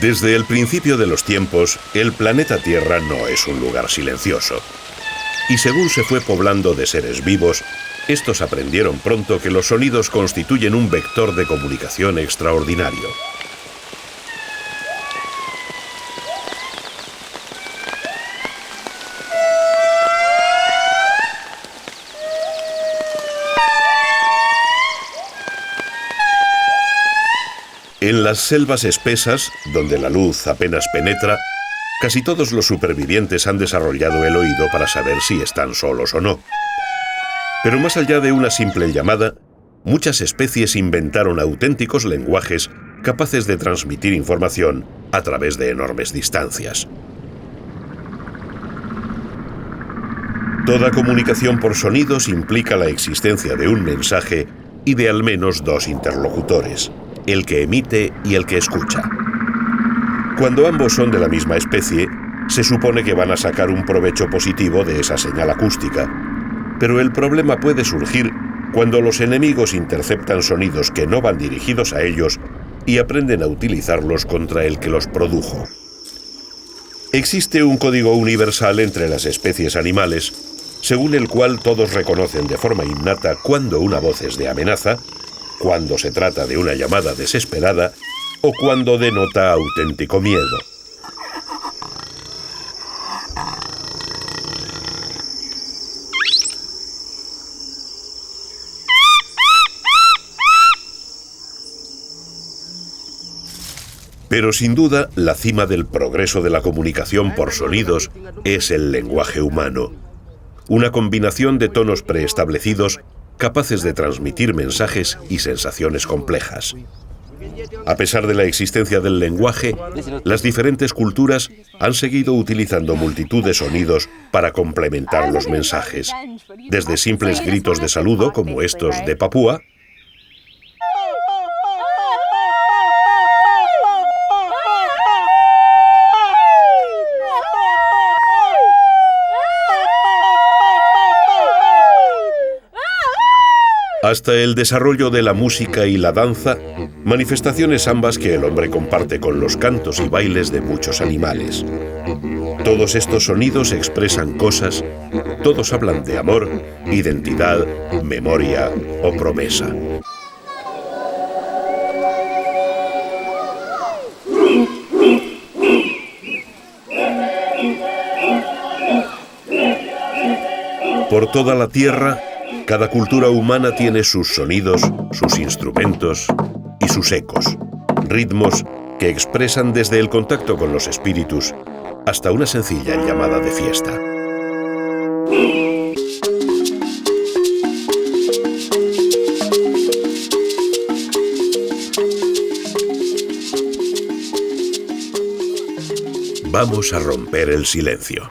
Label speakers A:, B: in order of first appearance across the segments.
A: Desde el principio de los tiempos, el planeta Tierra no es un lugar silencioso. Y según se fue poblando de seres vivos, estos aprendieron pronto que los sonidos constituyen un vector de comunicación extraordinario. En las selvas espesas, donde la luz apenas penetra, casi todos los supervivientes han desarrollado el oído para saber si están solos o no. Pero más allá de una simple llamada, muchas especies inventaron auténticos lenguajes capaces de transmitir información a través de enormes distancias. Toda comunicación por sonidos implica la existencia de un mensaje y de al menos dos interlocutores, el que emite y el que escucha. Cuando ambos son de la misma especie, se supone que van a sacar un provecho positivo de esa señal acústica, pero el problema puede surgir cuando los enemigos interceptan sonidos que no van dirigidos a ellos y aprenden a utilizarlos contra el que los produjo. Existe un código universal entre las especies animales, según el cual todos reconocen de forma innata cuando una voz es de amenaza, cuando se trata de una llamada desesperada o cuando denota auténtico miedo. Pero sin duda, la cima del progreso de la comunicación por sonidos es el lenguaje humano. Una combinación de tonos preestablecidos capaces de transmitir mensajes y sensaciones complejas. A pesar de la existencia del lenguaje, las diferentes culturas han seguido utilizando multitud de sonidos para complementar los mensajes, desde simples gritos de saludo como estos de Papúa, hasta el desarrollo de la música y la danza, manifestaciones ambas que el hombre comparte con los cantos y bailes de muchos animales. Todos estos sonidos expresan cosas, todos hablan de amor, identidad, memoria o promesa. Por toda la Tierra, cada cultura humana tiene sus sonidos, sus instrumentos y sus ecos, ritmos que expresan desde el contacto con los espíritus hasta una sencilla llamada de fiesta. Vamos a romper el silencio.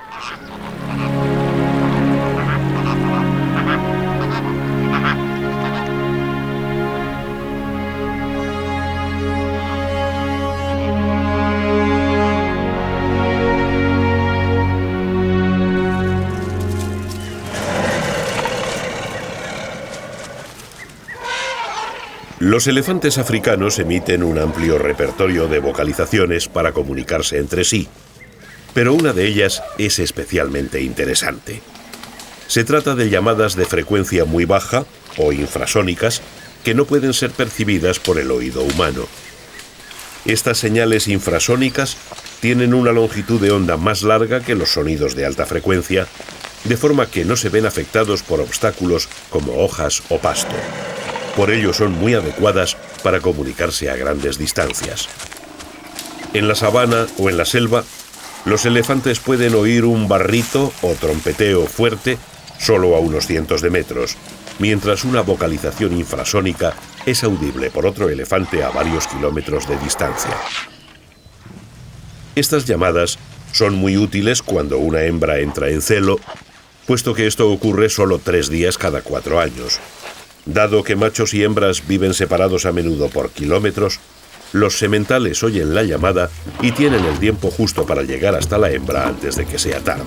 A: Los elefantes africanos emiten un amplio repertorio de vocalizaciones para comunicarse entre sí, pero una de ellas es especialmente interesante. Se trata de llamadas de frecuencia muy baja o infrasónicas que no pueden ser percibidas por el oído humano. Estas señales infrasónicas tienen una longitud de onda más larga que los sonidos de alta frecuencia, de forma que no se ven afectados por obstáculos como hojas o pasto. Por ello son muy adecuadas para comunicarse a grandes distancias. En la sabana o en la selva, los elefantes pueden oír un barrito o trompeteo fuerte solo a unos cientos de metros, mientras una vocalización infrasónica es audible por otro elefante a varios kilómetros de distancia. Estas llamadas son muy útiles cuando una hembra entra en celo, puesto que esto ocurre solo 3 días cada 4 años. Dado que machos y hembras viven separados a menudo por kilómetros, los sementales oyen la llamada y tienen el tiempo justo para llegar hasta la hembra antes de que sea tarde.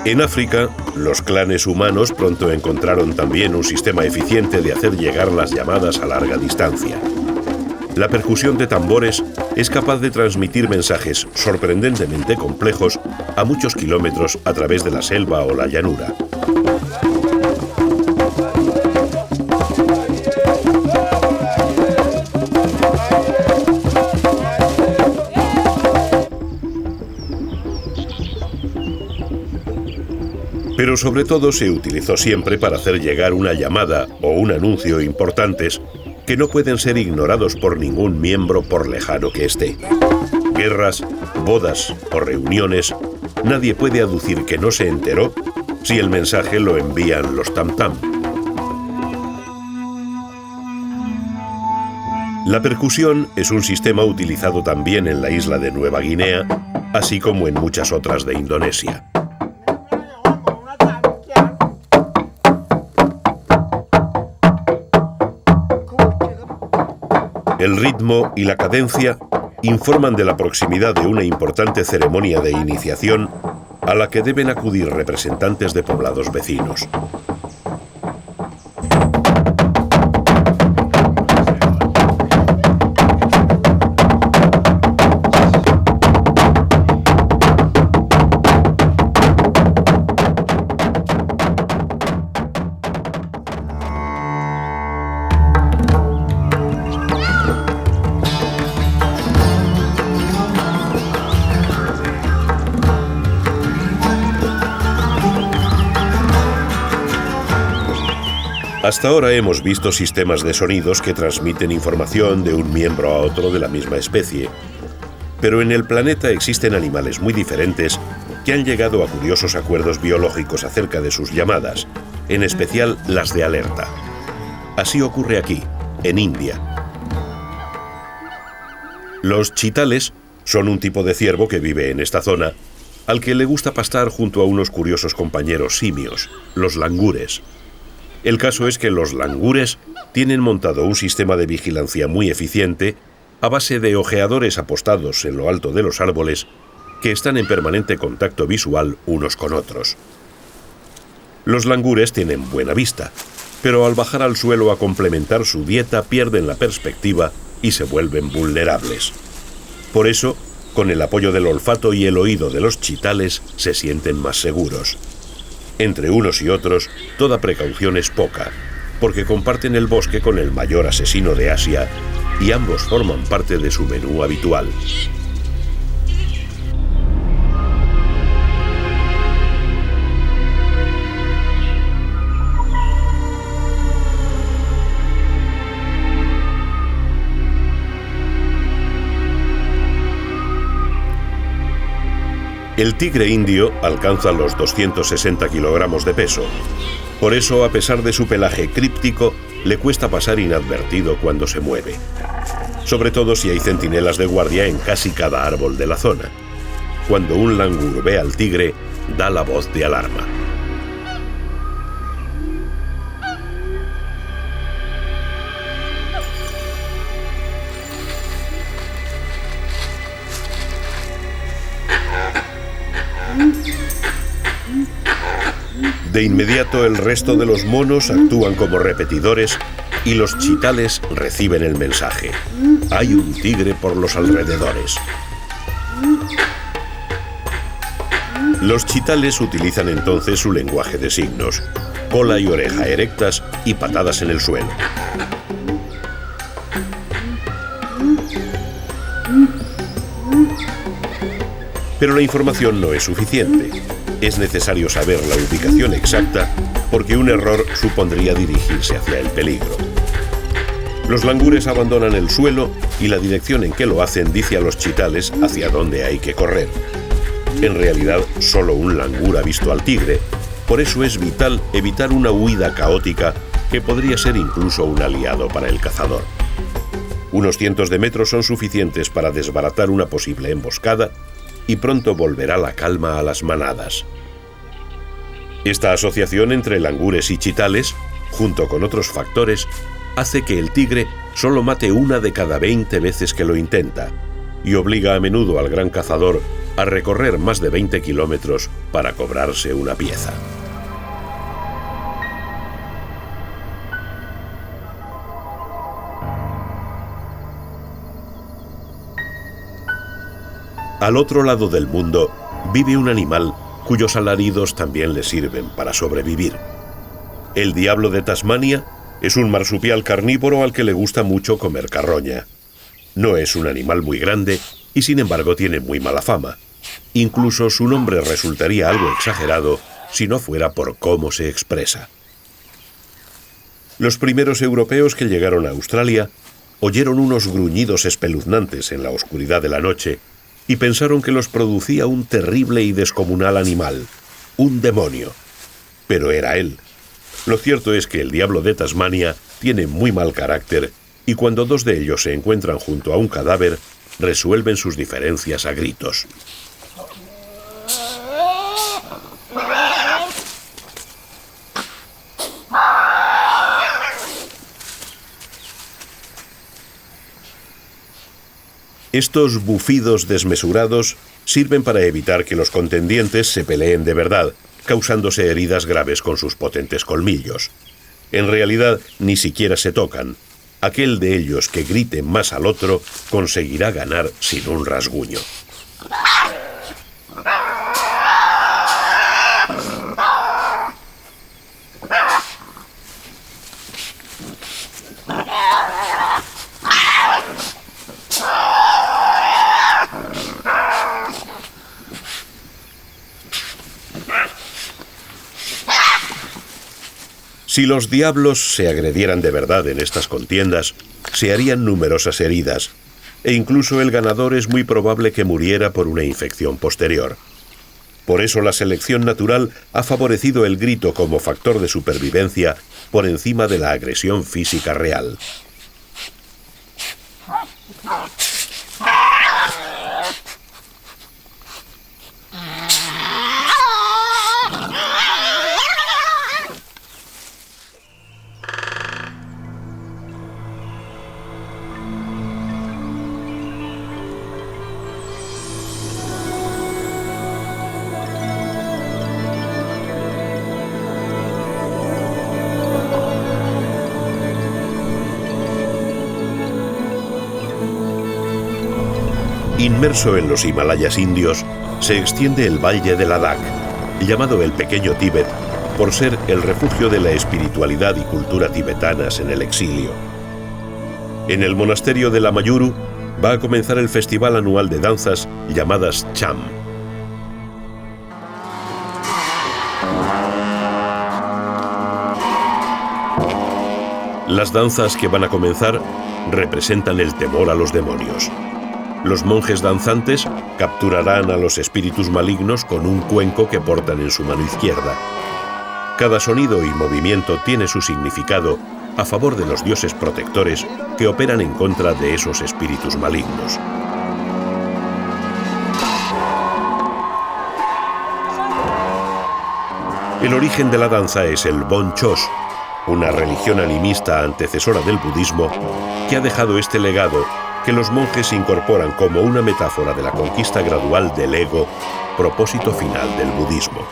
A: En África, los clanes humanos pronto encontraron también un sistema eficiente de hacer llegar las llamadas a larga distancia. La percusión de tambores es capaz de transmitir mensajes sorprendentemente complejos a muchos kilómetros a través de la selva o la llanura. Pero sobre todo se utilizó siempre para hacer llegar una llamada o un anuncio importantes que no pueden ser ignorados por ningún miembro por lejano que esté. Guerras, bodas o reuniones, nadie puede aducir que no se enteró si el mensaje lo envían los tam-tam. La percusión es un sistema utilizado también en la isla de Nueva Guinea, así como en muchas otras de Indonesia. El ritmo y la cadencia informan de la proximidad de una importante ceremonia de iniciación a la que deben acudir representantes de poblados vecinos. Hasta ahora hemos visto sistemas de sonidos que transmiten información de un miembro a otro de la misma especie. Pero en el planeta existen animales muy diferentes que han llegado a curiosos acuerdos biológicos acerca de sus llamadas, en especial las de alerta. Así ocurre aquí, en India. Los chitales son un tipo de ciervo que vive en esta zona, al que le gusta pastar junto a unos curiosos compañeros simios, los langures. El caso es que los langures tienen montado un sistema de vigilancia muy eficiente a base de ojeadores apostados en lo alto de los árboles que están en permanente contacto visual unos con otros. Los langures tienen buena vista, pero al bajar al suelo a complementar su dieta pierden la perspectiva y se vuelven vulnerables. Por eso, con el apoyo del olfato y el oído de los chitales, se sienten más seguros. Entre unos y otros, toda precaución es poca, porque comparten el bosque con el mayor asesino de Asia y ambos forman parte de su menú habitual. El tigre indio alcanza los 260 kilogramos de peso. Por eso, a pesar de su pelaje críptico, le cuesta pasar inadvertido cuando se mueve. Sobre todo si hay centinelas de guardia en casi cada árbol de la zona. Cuando un langur ve al tigre, da la voz de alarma. De inmediato el resto de los monos actúan como repetidores y los chitales reciben el mensaje. Hay un tigre por los alrededores. Los chitales utilizan entonces su lenguaje de signos, cola y oreja erectas y patadas en el suelo. Pero la información no es suficiente. Es necesario saber la ubicación exacta porque un error supondría dirigirse hacia el peligro. Los langures abandonan el suelo y la dirección en que lo hacen dice a los chitales hacia dónde hay que correr. En realidad, solo un langur ha visto al tigre, por eso es vital evitar una huida caótica que podría ser incluso un aliado para el cazador. Unos cientos de metros son suficientes para desbaratar una posible emboscada y pronto volverá la calma a las manadas. Esta asociación entre langures y chitales, junto con otros factores, hace que el tigre solo mate una de cada 20 veces que lo intenta y obliga a menudo al gran cazador a recorrer más de 20 kilómetros para cobrarse una pieza. Al otro lado del mundo vive un animal cuyos alaridos también le sirven para sobrevivir. El diablo de Tasmania es un marsupial carnívoro al que le gusta mucho comer carroña. No es un animal muy grande y sin embargo tiene muy mala fama. Incluso su nombre resultaría algo exagerado si no fuera por cómo se expresa. Los primeros europeos que llegaron a Australia oyeron unos gruñidos espeluznantes en la oscuridad de la noche y pensaron que los producía un terrible y descomunal animal, un demonio. Pero era él. Lo cierto es que el diablo de Tasmania tiene muy mal carácter y cuando dos de ellos se encuentran junto a un cadáver, resuelven sus diferencias a gritos. Estos bufidos desmesurados sirven para evitar que los contendientes se peleen de verdad, causándose heridas graves con sus potentes colmillos. En realidad, ni siquiera se tocan. Aquel de ellos que grite más al otro conseguirá ganar sin un rasguño. Si los diablos se agredieran de verdad en estas contiendas, se harían numerosas heridas, e incluso el ganador es muy probable que muriera por una infección posterior. Por eso la selección natural ha favorecido el grito como factor de supervivencia por encima de la agresión física real. Inmerso en los Himalayas indios, se extiende el valle de Ladakh, llamado el Pequeño Tíbet, por ser el refugio de la espiritualidad y cultura tibetanas en el exilio. En el monasterio de la Mayuru va a comenzar el festival anual de danzas llamadas Cham. Las danzas que van a comenzar representan el temor a los demonios. Los monjes danzantes capturarán a los espíritus malignos con un cuenco que portan en su mano izquierda. Cada sonido y movimiento tiene su significado a favor de los dioses protectores que operan en contra de esos espíritus malignos. El origen de la danza es el Bon Chos, una religión animista antecesora del budismo que ha dejado este legado que los monjes incorporan como una metáfora de la conquista gradual del ego, propósito final del budismo.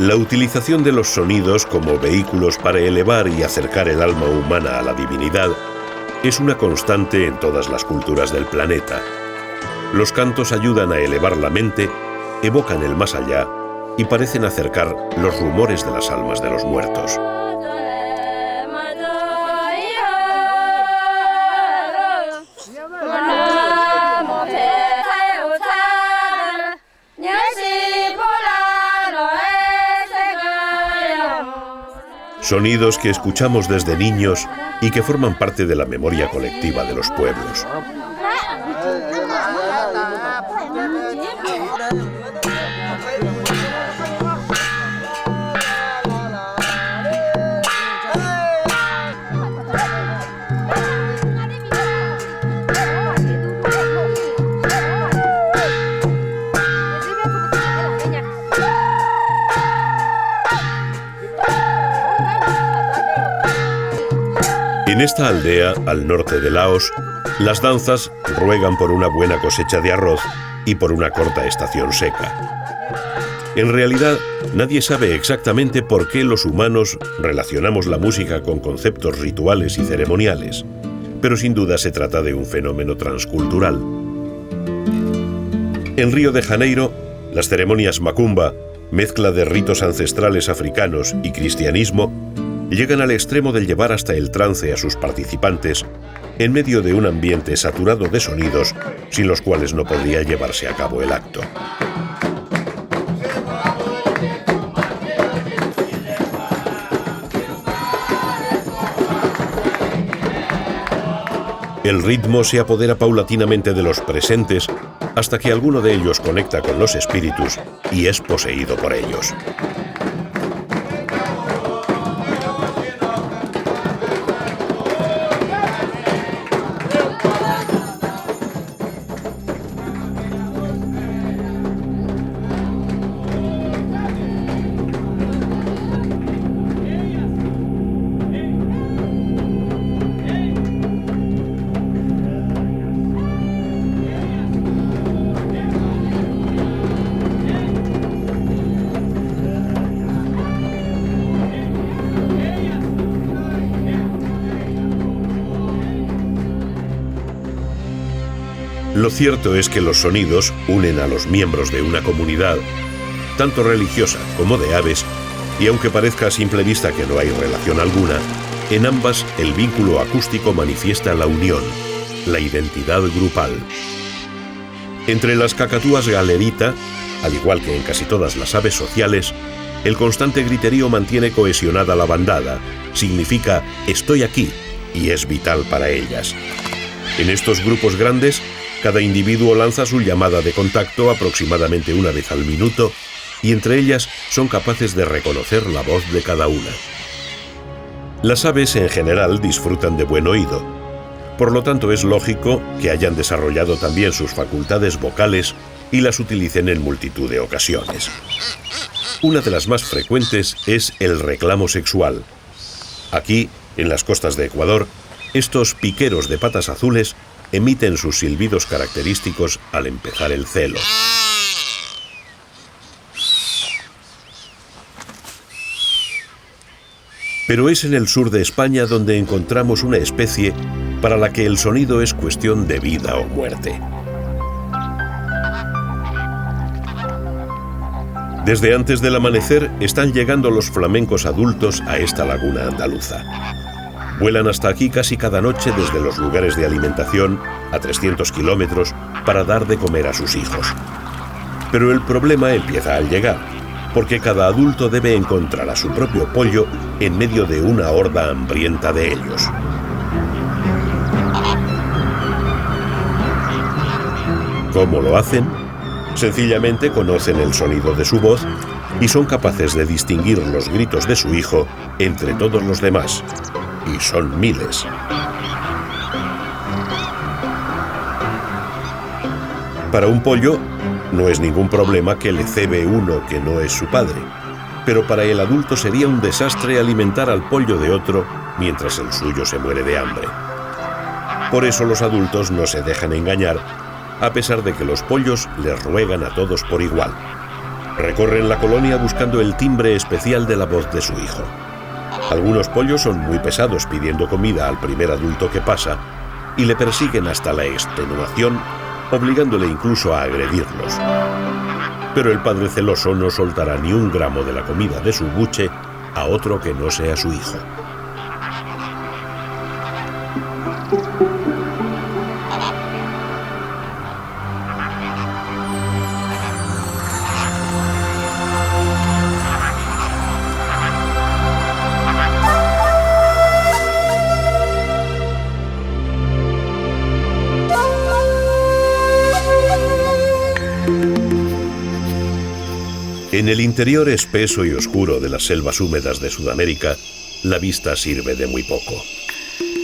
A: La utilización de los sonidos como vehículos para elevar y acercar el alma humana a la divinidad es una constante en todas las culturas del planeta. Los cantos ayudan a elevar la mente, evocan el más allá y parecen acercar los rumores de las almas de los muertos. Sonidos que escuchamos desde niños y que forman parte de la memoria colectiva de los pueblos. En esta aldea, al norte de Laos, las danzas ruegan por una buena cosecha de arroz y por una corta estación seca. En realidad, nadie sabe exactamente por qué los humanos relacionamos la música con conceptos rituales y ceremoniales, pero sin duda se trata de un fenómeno transcultural. En Río de Janeiro, las ceremonias macumba, mezcla de ritos ancestrales africanos y cristianismo, llegan al extremo de llevar hasta el trance a sus participantes en medio de un ambiente saturado de sonidos sin los cuales no podría llevarse a cabo el acto. El ritmo se apodera paulatinamente de los presentes hasta que alguno de ellos conecta con los espíritus y es poseído por ellos. Lo cierto es que los sonidos unen a los miembros de una comunidad, tanto religiosa como de aves, y aunque parezca a simple vista que no hay relación alguna, en ambas el vínculo acústico manifiesta la unión, la identidad grupal. Entre las cacatúas galerita, al igual que en casi todas las aves sociales, el constante griterío mantiene cohesionada la bandada, significa estoy aquí y es vital para ellas. En estos grupos grandes, cada individuo lanza su llamada de contacto aproximadamente una vez al minuto y entre ellas son capaces de reconocer la voz de cada una. Las aves en general disfrutan de buen oído, por lo tanto es lógico que hayan desarrollado también sus facultades vocales y las utilicen en multitud de ocasiones. Una de las más frecuentes es el reclamo sexual. Aquí, en las costas de Ecuador, estos piqueros de patas azules emiten sus silbidos característicos al empezar el celo. Pero es en el sur de España donde encontramos una especie para la que el sonido es cuestión de vida o muerte. Desde antes del amanecer están llegando los flamencos adultos a esta laguna andaluza. Vuelan hasta aquí casi cada noche desde los lugares de alimentación, a 300 kilómetros, para dar de comer a sus hijos. Pero el problema empieza al llegar, porque cada adulto debe encontrar a su propio pollo en medio de una horda hambrienta de ellos. ¿Cómo lo hacen? Sencillamente conocen el sonido de su voz y son capaces de distinguir los gritos de su hijo entre todos los demás. Y son miles. Para un pollo, no es ningún problema que le cebe uno que no es su padre, pero para el adulto sería un desastre alimentar al pollo de otro mientras el suyo se muere de hambre. Por eso los adultos no se dejan engañar, a pesar de que los pollos les ruegan a todos por igual. Recorren la colonia buscando el timbre especial de la voz de su hijo. Algunos pollos son muy pesados pidiendo comida al primer adulto que pasa y le persiguen hasta la extenuación, obligándole incluso a agredirlos. Pero el padre celoso no soltará ni un gramo de la comida de su buche a otro que no sea su hijo. En el interior espeso y oscuro de las selvas húmedas de Sudamérica, la vista sirve de muy poco.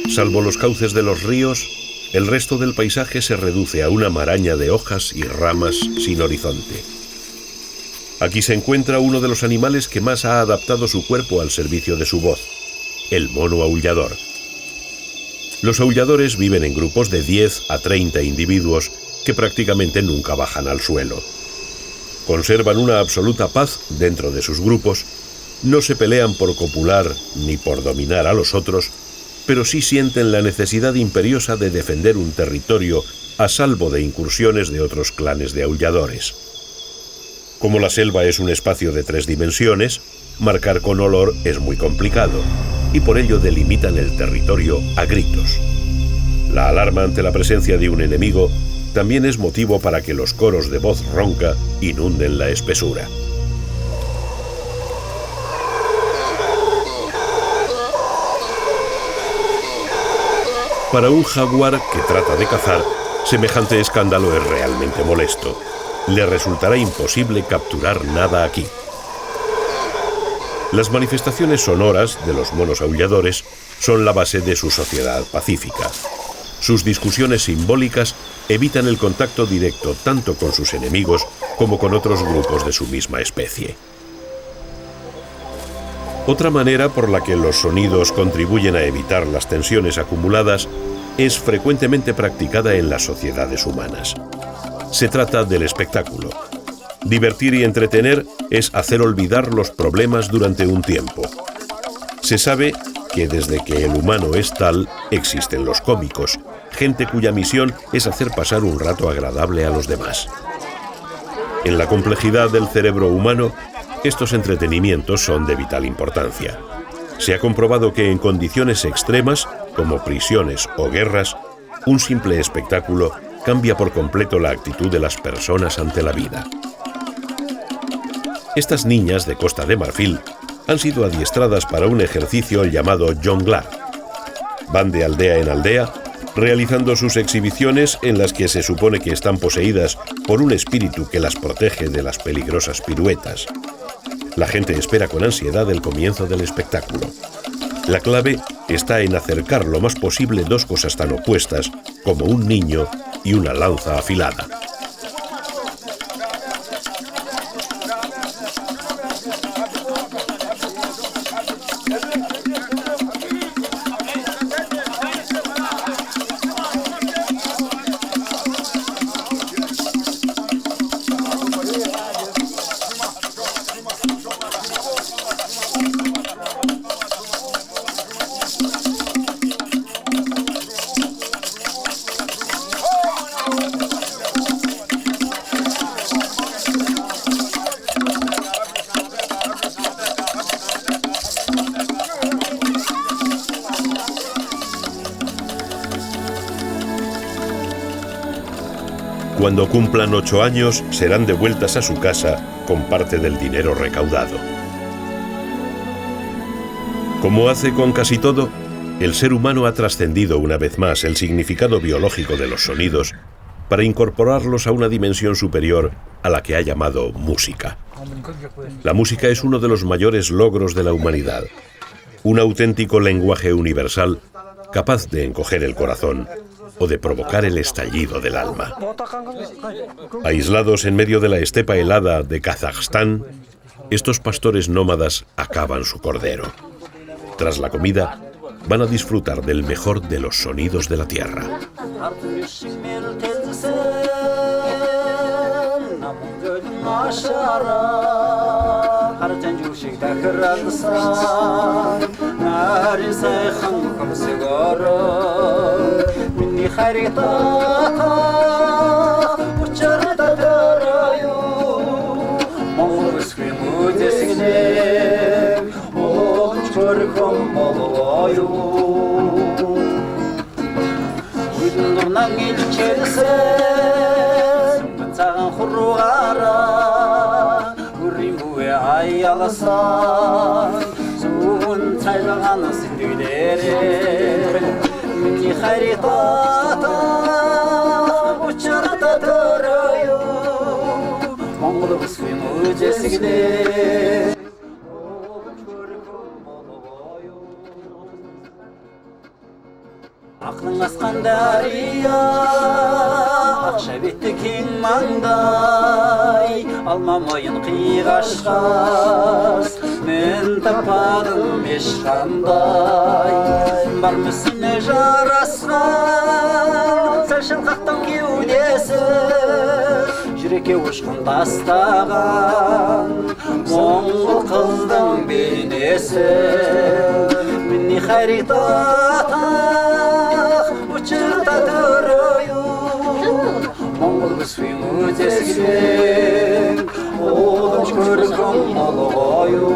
A: Salvo los cauces de los ríos, el resto del paisaje se reduce a una maraña de hojas y ramas sin horizonte. Aquí se encuentra uno de los animales que más ha adaptado su cuerpo al servicio de su voz, el mono aullador. Los aulladores viven en grupos de 10 a 30 individuos que prácticamente nunca bajan al suelo. Conservan una absoluta paz dentro de sus grupos, no se pelean por copular ni por dominar a los otros, pero sí sienten la necesidad imperiosa de defender un territorio a salvo de incursiones de otros clanes de aulladores. Como la selva es un espacio de 3 dimensiones, marcar con olor es muy complicado, y por ello delimitan el territorio a gritos. La alarma ante la presencia de un enemigo también es motivo para que los coros de voz ronca inunden la espesura. Para un jaguar que trata de cazar, semejante escándalo es realmente molesto. Le resultará imposible capturar nada aquí. Las manifestaciones sonoras de los monos aulladores son la base de su sociedad pacífica. Sus discusiones simbólicas evitan el contacto directo tanto con sus enemigos como con otros grupos de su misma especie. Otra manera por la que los sonidos contribuyen a evitar las tensiones acumuladas es frecuentemente practicada en las sociedades humanas. Se trata del espectáculo. Divertir y entretener es hacer olvidar los problemas durante un tiempo. Se sabe que desde que el humano es tal, existen los cómicos, gente cuya misión es hacer pasar un rato agradable a los demás. En la complejidad del cerebro humano, estos entretenimientos son de vital importancia. Se ha comprobado que en condiciones extremas, como prisiones o guerras, un simple espectáculo cambia por completo la actitud de las personas ante la vida. Estas niñas de Costa de Marfil han sido adiestradas para un ejercicio llamado jonglar. Van de aldea en aldea, realizando sus exhibiciones en las que se supone que están poseídas por un espíritu que las protege de las peligrosas piruetas. La gente espera con ansiedad el comienzo del espectáculo. La clave está en acercar lo más posible 2 cosas tan opuestas como un niño y una lanza afilada. Cuando cumplan 8 años, serán devueltas a su casa con parte del dinero recaudado. Como hace con casi todo, el ser humano ha trascendido una vez más el significado biológico de los sonidos para incorporarlos a una dimensión superior a la que ha llamado música. La música es uno de los mayores logros de la humanidad, un auténtico lenguaje universal capaz de encoger el corazón o de provocar el estallido del alma. Aislados en medio de la estepa helada de Kazajstán, estos pastores nómadas acaban su cordero. Tras la comida, van a disfrutar del mejor de los sonidos de la tierra.
B: Aklın askan darıya, akşa bitti king manday, almamayın kıygaşkas, мен таппадым ешқандай бар мүсіне жарасқан сәл шалқақтан кеудесі жүрекке ұшқын тастаған моңғол қыздың бейнесі міні харитатақ учырта түрою моңғол күспен өтескен олым көркім ұлғаю